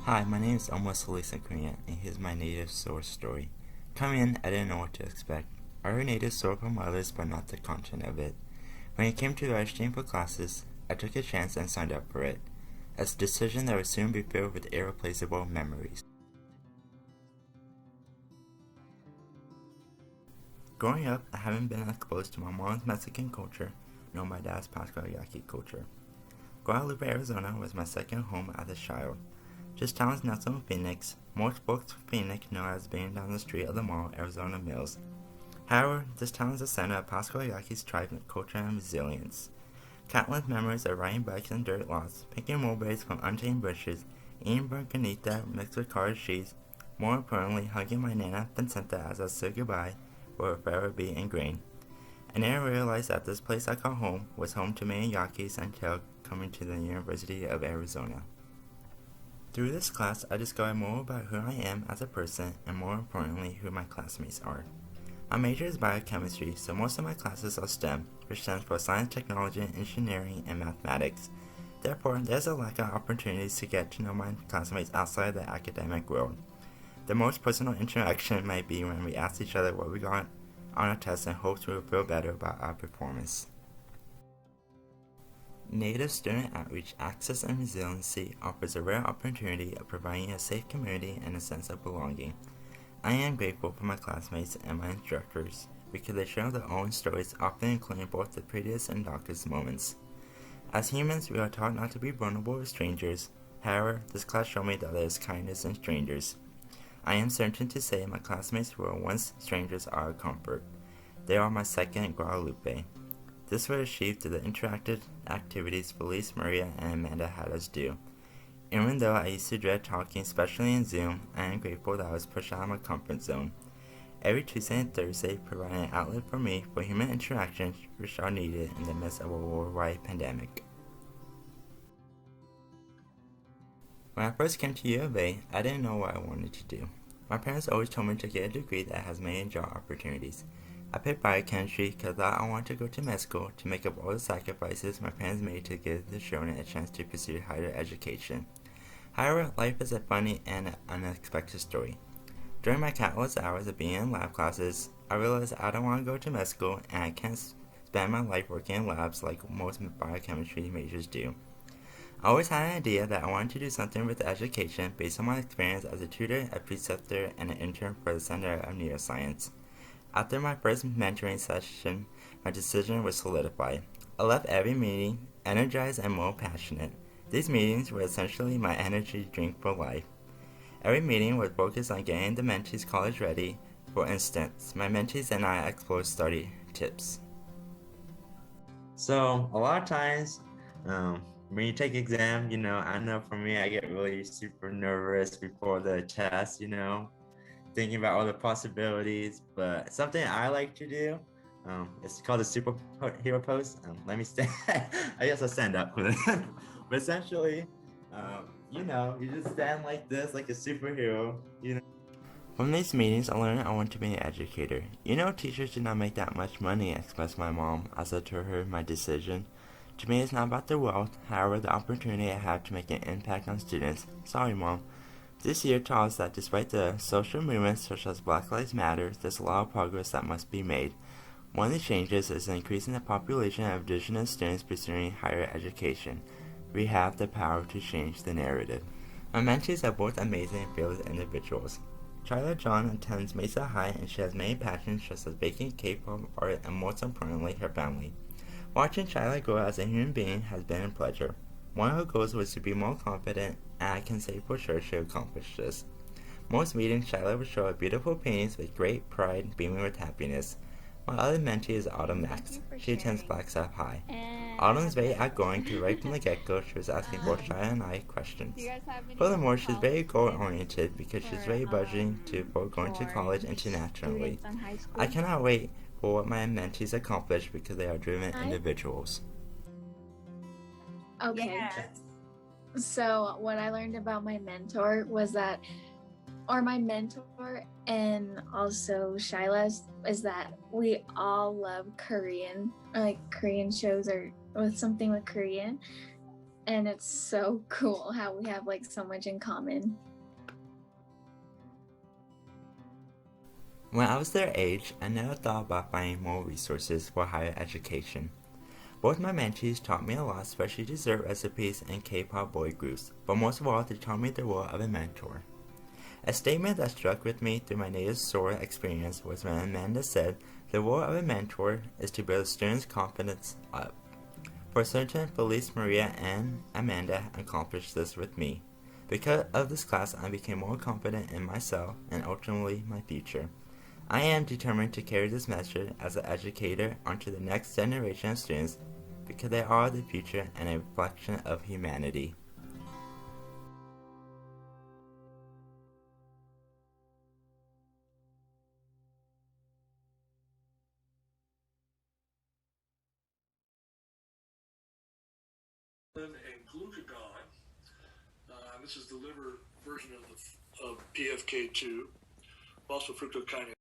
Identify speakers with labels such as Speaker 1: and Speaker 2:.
Speaker 1: Hi, my name is Omar Solis Acuna, and here's my native SOAR story. Coming in, I didn't know what to expect. I heard native SOAR from others, but not the content of it. When it came to registering for classes, I took a chance and signed up for it. A decision that would soon be filled with irreplaceable memories. Growing up, I haven't been exposed to my mom's Mexican culture, nor my dad's Pascual culture. Guadalupe, Arizona was my second home as a child. Just towns not from Phoenix, most folks from Phoenix know as being down the street of the mall, Arizona Mills. However, this town is the center of Pascual tribe culture and resilience. Countless memories of riding bikes in dirt lots, picking mulberries from untamed bushes, eating burnt granita mixed with cottage cheese, more importantly, hugging my Nana Vincenta as I said goodbye will forever be ingrained. I never realized that this place I call home was home to many Yaquis until coming to the University of Arizona. Through this class, I discovered more about who I am as a person and more importantly, who my classmates are. My major is biochemistry, so most of my classes are STEM, which stands for science, technology, engineering, and mathematics. Therefore, there's a lack of opportunities to get to know my classmates outside the academic world. The most personal interaction might be when we ask each other what we got on a test in hopes we will feel better about our performance. Native Student Outreach Access and Resiliency offers a rare opportunity of providing a safe community and a sense of belonging. I am grateful for my classmates and my instructors because they share their own stories, often including both the prettiest and darkest moments. As humans, we are taught not to be vulnerable with strangers. However, this class showed me that there is kindness in strangers. I am certain to say my classmates who were once strangers are a comfort. They are my second Guadalupe. This was achieved through the interactive activities Felice, Maria, and Amanda had us do. Even though I used to dread talking, especially in Zoom, I am grateful that I was pushed out of my comfort zone. Every Tuesday and Thursday provided an outlet for me for human interactions which are needed in the midst of a worldwide pandemic. When I first came to U of A, I didn't know what I wanted to do. My parents always told me to get a degree that has many job opportunities. I picked biochemistry because I thought I wanted to go to med school to make up all the sacrifices my parents made to give the children a chance to pursue higher education. However, life is a funny and unexpected story. During my countless hours of being in lab classes, I realized I don't want to go to med school and I can't spend my life working in labs like most biochemistry majors do. I always had an idea that I wanted to do something with education based on my experience as a tutor, a preceptor, and an intern for the Center of Neuroscience. After my first mentoring session, my decision was solidified. I left every meeting energized and more passionate. These meetings were essentially my energy drink for life. Every meeting was focused on getting the mentees college ready. For instance, my mentees and I explored study tips. So a lot of times, when you take exam, I know for me, I get really super nervous before the test, thinking about all the possibilities. But something I like to do, it's called the superhero pose. Let me stand. I guess I'll stand up for it. But essentially, you just stand like this, like a superhero. From these meetings, I learned I want to be an educator. Teachers do not make that much money, expressed my mom as I told her my decision. To me, it's not about the wealth, however, the opportunity I have to make an impact on students. Sorry, Mom. This year taught us that despite the social movements such as Black Lives Matter, there's a lot of progress that must be made. One of the changes is increasing the population of Indigenous students pursuing higher education. We have the power to change the narrative. My mentees are both amazing and fearless individuals. Chyla John attends Mesa High and she has many passions such as baking, K-pop, art, and most importantly, her family. Watching Chyla grow as a human being has been a pleasure. One of her goals was to be more confident, and I can say for sure she accomplished this. Most meetings, Chyla would show her beautiful paintings with great pride, beaming with happiness. My other mentee is Autumn Max. She attends Flagstaff High. Autumn is very outgoing because right from the get-go she was asking both Chyla and I questions. Furthermore, she's very goal-oriented because she's very budgeting before going to college internationally. I cannot wait for what my mentees accomplish because they are driven individuals.
Speaker 2: Okay.
Speaker 3: Yes.
Speaker 2: So what I learned about my mentor was that, or my mentor and also Shyla's, is that we all love Korean, like Korean shows or with something with Korean. And it's so cool how we have like so much in common.
Speaker 1: When I was their age, I never thought about finding more resources for higher education. Both my mentees taught me a lot, especially dessert recipes and K-pop boy groups, but most of all, they taught me the role of a mentor. A statement that struck with me through my native SOAR experience was when Amanda said, "The role of a mentor is to build students' confidence up." For certain, Felice, Maria, and Amanda accomplished this with me. Because of this class, I became more confident in myself and ultimately my future. I am determined to carry this message as an educator onto the next generation of students because they are the future and a reflection of humanity.
Speaker 3: And glucagon. This is the liver version of PFK2, phosphatidylcholine.